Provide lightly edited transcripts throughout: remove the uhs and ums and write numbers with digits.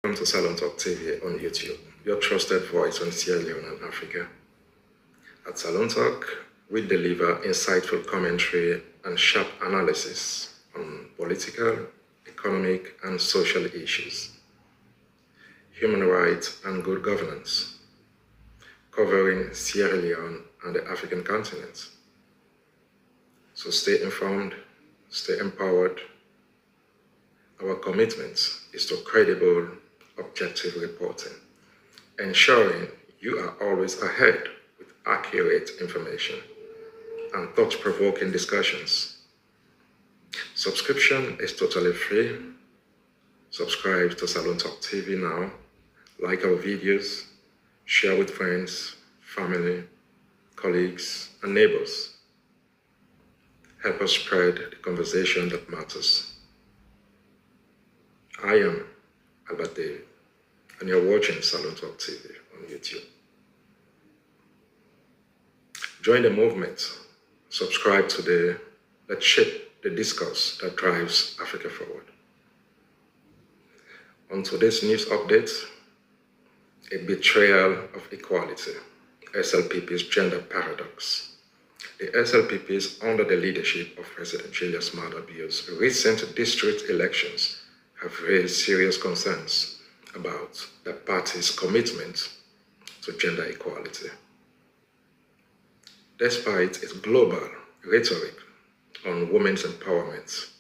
Welcome to Salone TV on YouTube, your trusted voice on Sierra Leone and Africa. At Salone Talk, we deliver insightful commentary and sharp analysis on political, economic, and social issues, human rights and good governance, covering Sierra Leone and the African continent. So stay informed, stay empowered. Our commitment is to credible, objective reporting, ensuring you are always ahead with accurate information and thought-provoking discussions. Subscription is totally free. Subscribe to Salone TV now, like our videos, share with friends, family, colleagues, and neighbors. Help us spread the conversation that matters. I am Albert David, and you're watching Salone TV on YouTube. Join the movement. Subscribe today. Let's shape the discourse that drives Africa forward. On today's news update, a betrayal of equality, SLPP's gender paradox. The SLPP is under the leadership of President Julius Maada Bio's recent district elections have raised serious concerns about the party's commitment to gender equality. Despite its global rhetoric on women's empowerment,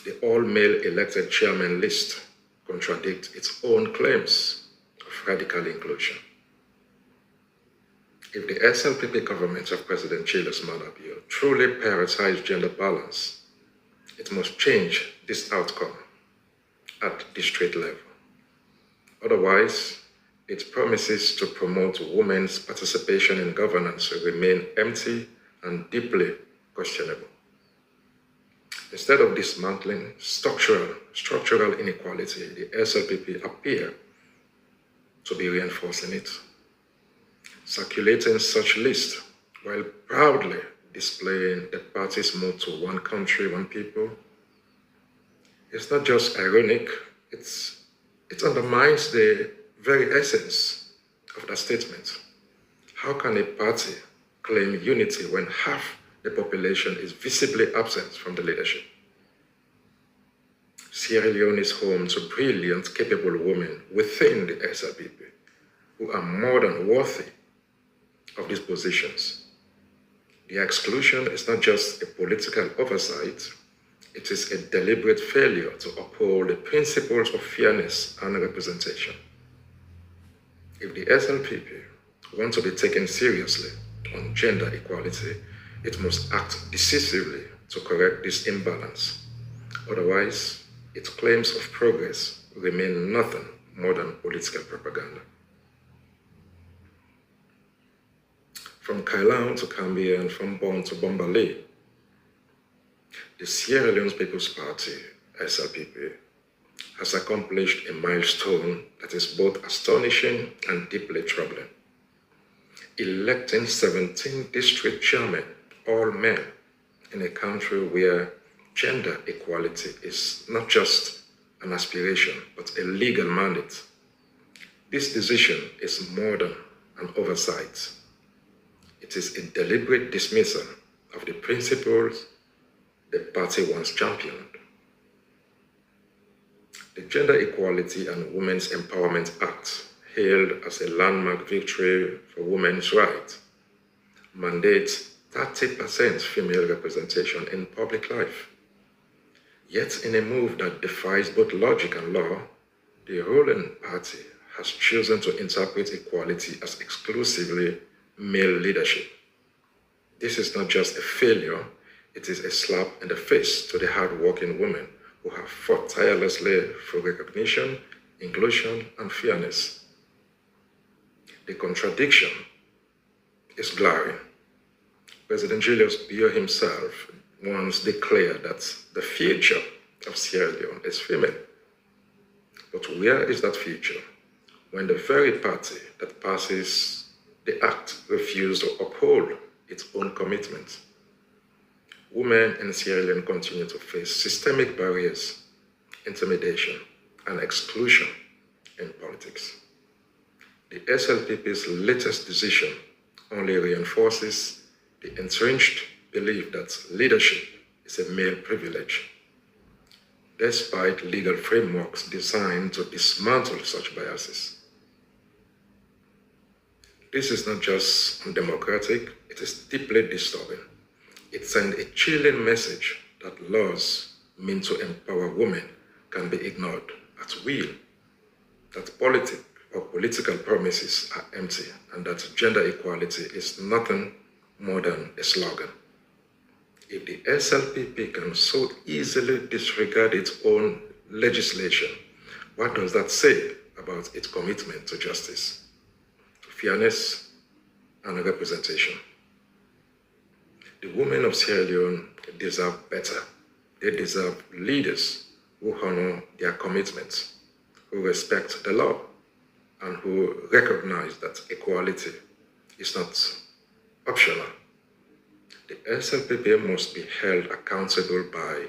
the all-male elected chairman list contradicts its own claims of radical inclusion. If the SLPP government of President Julius Maada Bio truly prioritizes gender balance, it must change this outcome at district level. Otherwise, its promises to promote women's participation in governance will remain empty and deeply questionable. Instead of dismantling structural inequality, the SLPP appear to be reinforcing it. Circulating such lists while proudly displaying the party's motto, one country, one people, it's not just ironic, it undermines the very essence of that statement. How can a party claim unity when half the population is visibly absent from the leadership? Sierra Leone is home to brilliant, capable women within the SLPP who are more than worthy of these positions. The exclusion is not just a political oversight, it is a deliberate failure to uphold the principles of fairness and representation. If the SLPP wants to be taken seriously on gender equality, it must act decisively to correct this imbalance. Otherwise, its claims of progress remain nothing more than political propaganda. From Kailan to Cambia and from Bon to Bombali, the Sierra Leone People's Party, SLPP, has accomplished a milestone that is both astonishing and deeply troubling. Electing 17 district chairmen, all men, in a country where gender equality is not just an aspiration, but a legal mandate. This decision is more than an oversight. It is a deliberate dismissal of the principles the party once championed. The Gender Equality and Women's Empowerment Act, hailed as a landmark victory for women's rights, mandates 30% female representation in public life. Yet, in a move that defies both logic and law, the ruling party has chosen to interpret equality as exclusively male leadership. This is not just a failure, it is a slap in the face to the hard-working women who have fought tirelessly for recognition, inclusion, and fairness. The contradiction is glaring. President Julius Bio himself once declared that the future of Sierra Leone is female. But where is that future when the very party that passes the act refused to uphold its own commitment? Women in Sierra Leone continue to face systemic barriers, intimidation, and exclusion in politics. The SLPP's latest decision only reinforces the entrenched belief that leadership is a male privilege, despite legal frameworks designed to dismantle such biases. This is not just undemocratic, it is deeply disturbing. It sends a chilling message that laws meant to empower women can be ignored at will, that political promises are empty, and that gender equality is nothing more than a slogan. If the SLPP can so easily disregard its own legislation, what does that say about its commitment to justice, to fairness, and representation? The women of Sierra Leone deserve better. They deserve leaders who honor their commitments, who respect the law, and who recognize that equality is not optional. The SLPP must be held accountable by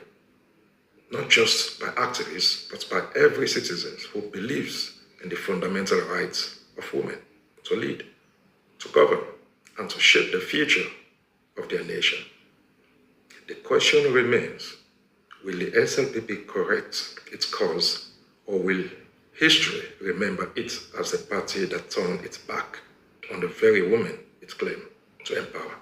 not just by activists, but by every citizen who believes in the fundamental rights of women to lead, to govern, and to shape the future of their nation. The question remains, will the SLPP correct its course, or will history remember it as a party that turned its back on the very women it claimed to empower?